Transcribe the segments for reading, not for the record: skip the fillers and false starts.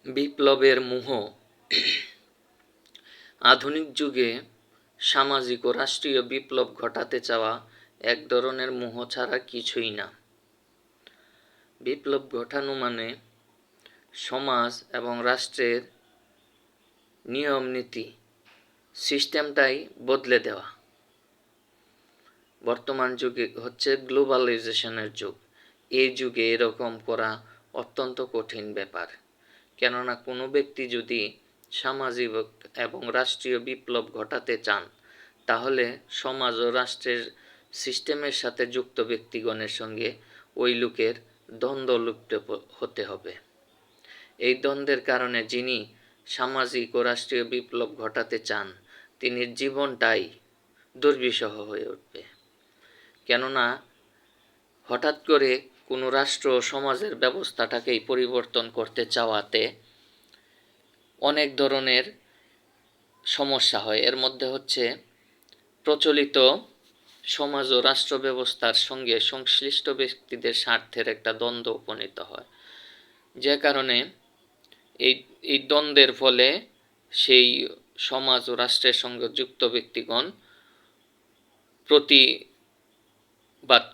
বিপ্লবের মোহ আধুনিক যুগে সামাজিক ও রাষ্ট্রীয় বিপ্লব ঘটাতে চাওয়া এক ধরনের মোহ ছাড়া কিছুই না। বিপ্লব ঘটানো মানে সমাজ এবং রাষ্ট্রের নিয়ম নীতি সিস্টেমটাই বদলে দেওয়া। বর্তমান যুগে হচ্ছে গ্লোবালাইজেশনের যুগ। এই যুগে এরকম করা অত্যন্ত কঠিন ব্যাপার। কেননা কোনো ব্যক্তি যদি সামাজিক এবং রাষ্ট্রীয় বিপ্লব ঘটাতে চান, তাহলে সমাজ ও রাষ্ট্রের সিস্টেমের সাথে যুক্ত ব্যক্তিগণের সঙ্গে ওই লোকের দ্বন্দ্ব লিপ্ত হতে হবে। এই দ্বন্দ্বের কারণে যিনি সামাজিক ও রাষ্ট্রীয় বিপ্লব ঘটাতে চান, তিনি জীবনটাই দুর্বিষহ হয়ে উঠবে। কেননা হঠাৎ করে কোনো রাষ্ট্র ও সমাজের ব্যবস্থাটাকেই পরিবর্তন করতে চাওয়াতে অনেক ধরনের সমস্যা হয়। এর মধ্যে হচ্ছে প্রচলিত সমাজ ও রাষ্ট্র ব্যবস্থার সঙ্গে সংশ্লিষ্ট ব্যক্তিদের স্বার্থের একটা দ্বন্দ্ব উপনীত হয়, যে কারণে এই দ্বন্দ্বের ফলে সেই সমাজ ও রাষ্ট্রের সঙ্গে যুক্ত ব্যক্তিগণ প্রতিবাদ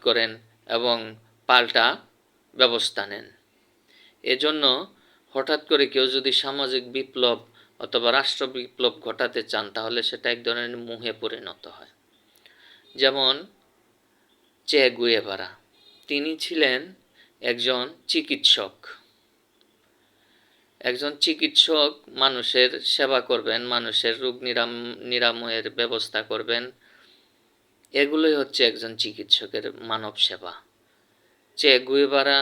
করেন এবং পাল্টা ব্যবস্থা নেন। এজন্য হঠাৎ করে কেউ যদি সামাজিক বিপ্লব অথবা রাষ্ট্র বিপ্লব ঘটাতে চান, তাহলে সেটা এক ধরনের মোহে পরিণত হয়। যেমন চে গুয়েভারা, তিনি ছিলেন একজন চিকিৎসক। মানুষের সেবা করবেন, মানুষের রোগ নিরাময়ের ব্যবস্থা করবেন। এগুলোই হচ্ছে একজন চিকিৎসকের মানব সেবা। চে গুয়েভারা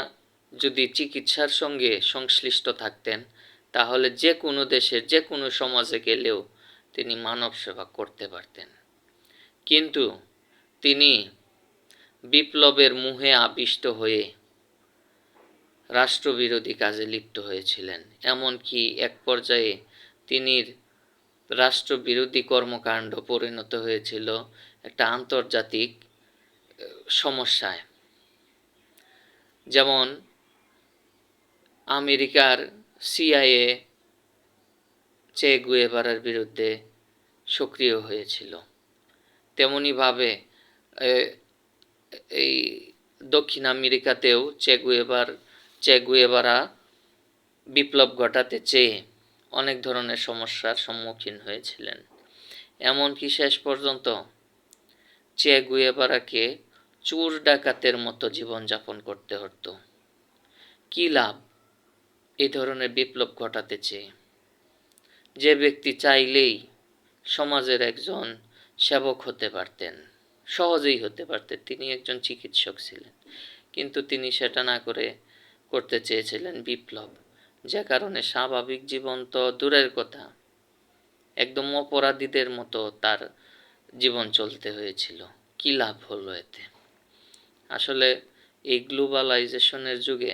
যদি চিকিৎসার সঙ্গে সংশ্লিষ্ট থাকতেন, তাহলে যে কোনো দেশের যে কোনো সমাজে গেলেও তিনি মানব সেবা করতে পারতেন। কিন্তু তিনি বিপ্লবের মোহে আবিষ্ট হয়ে রাষ্ট্রবিরোধী কাজে লিপ্ত হয়েছিলেন। এমনকি এক পর্যায়ে তিনি রাষ্ট্রবিরোধী কর্মকাণ্ড পরিণত হয়েছিল একটা আন্তর্জাতিক সমস্যায়। যেমন আমেরিকার সিআইএ চে গুয়েভারার বিরুদ্ধে সক্রিয় হয়েছিল, তেমনিভাবে এই দক্ষিণ আমেরিকাতেও চে গুয়েভারা বিপ্লব ঘটাতে চেয়ে অনেক ধরনের সমস্যার সম্মুখীন হয়েছিলেন। এমনকি শেষ পর্যন্ত চে গুয়েভারাকে চোর ডাকাতের মতো জীবনযাপন করতে হতো। কী লাভ এই ধরনের বিপ্লব ঘটাতে চেয়ে? যে ব্যক্তি চাইলেই সমাজের একজন সেবক হতে পারতেন, সহজেই হতে পারতেন। তিনি একজন চিকিৎসক ছিলেন, কিন্তু তিনি সেটা না করে করতে চেয়েছিলেন বিপ্লব, যে কারণে স্বাভাবিক জীবন তো দূরের কথা, একদম অপরাধীদের মতো তার জীবন চলতে হয়েছিল। কী লাভ হলো এতে? আসলে এই গ্লোবালাইজেশনের যুগে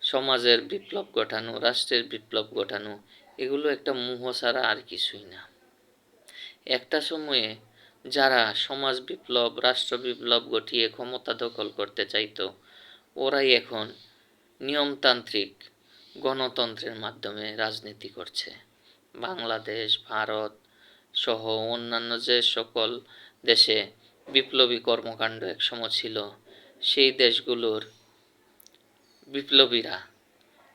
সমাজের বিপ্লব ঘটানো, রাষ্ট্রের বিপ্লব ঘটানো, এগুলো একটা মোহ ছাড়া আর কিছুই না। একটা সময়ে যারা সমাজ বিপ্লব, রাষ্ট্র বিপ্লব ঘটিয়ে ক্ষমতা দখল করতে চাইতো, ওরাই এখন নিয়মতান্ত্রিক গণতন্ত্রের মাধ্যমে রাজনীতি করছে। বাংলাদেশ, ভারত সহ অন্যান্য যে সকল দেশে বিপ্লবী কর্মকাণ্ড একসময় ছিল, সেই দেশগুলোর বিপ্লবীরা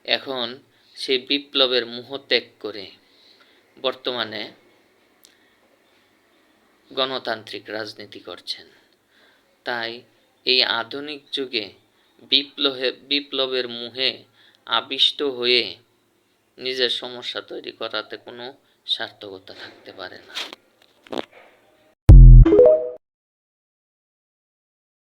এখন সেই বিপ্লবের মোহ ত্যাগ করে বর্তমানে গণতান্ত্রিক রাজনীতি করছেন। তাই এই আধুনিক যুগে বিপ্লবের মোহে আবিষ্ট হয়ে নিজের সমস্যা তৈরি করাতে কোনো সার্থকতা থাকতে পারে না।